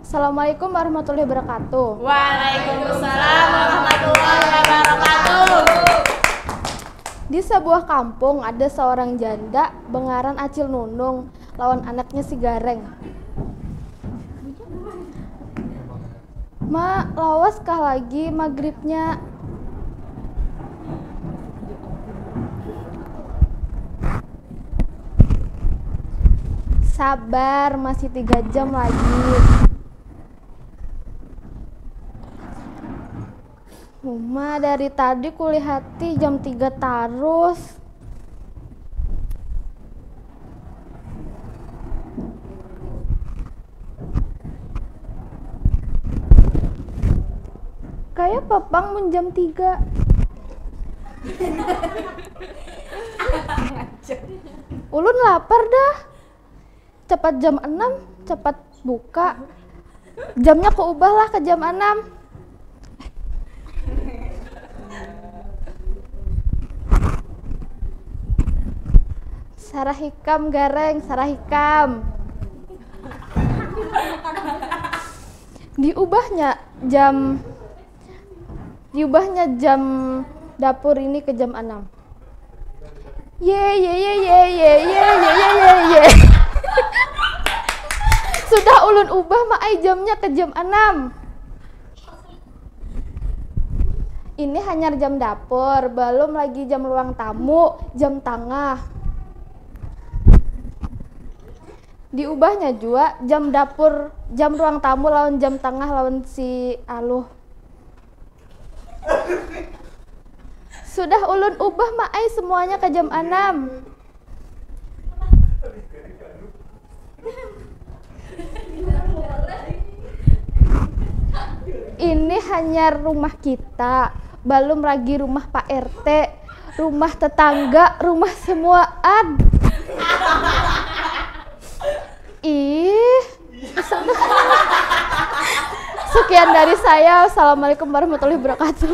Assalamualaikum warahmatullahi wabarakatuh. Waalaikumsalam warahmatullahi wabarakatuh. Di sebuah kampung ada seorang janda bengaran Acil Nunung lawan anaknya si Gareng. Ma, lawas kah lagi maghribnya? Sabar, masih 3 jam lagi. Ma, dari tadi kulihati jam 3 terus. Kayak papang mun jam 3. Ulun lapar dah. Cepat jam 6, cepat buka. Jamnya keubahlah ke jam 6. Sarahikam Gareng, sarahikam. Diubahnya jam dapur ini ke jam 6. Ye. Sudah ulun ubah maai jamnya ke jam 6. Ini hanya jam dapur, belum lagi jam ruang tamu, jam tengah. Diubahnya juga jam dapur, jam ruang tamu lawan jam tengah lawan si Aluh. Sudah ulun ubah maai semuanya ke jam 6. Ini hanya rumah kita, belum lagi rumah Pak RT, rumah tetangga, rumah semuaan. Sekian dari saya. Assalamualaikum warahmatullahi wabarakatuh.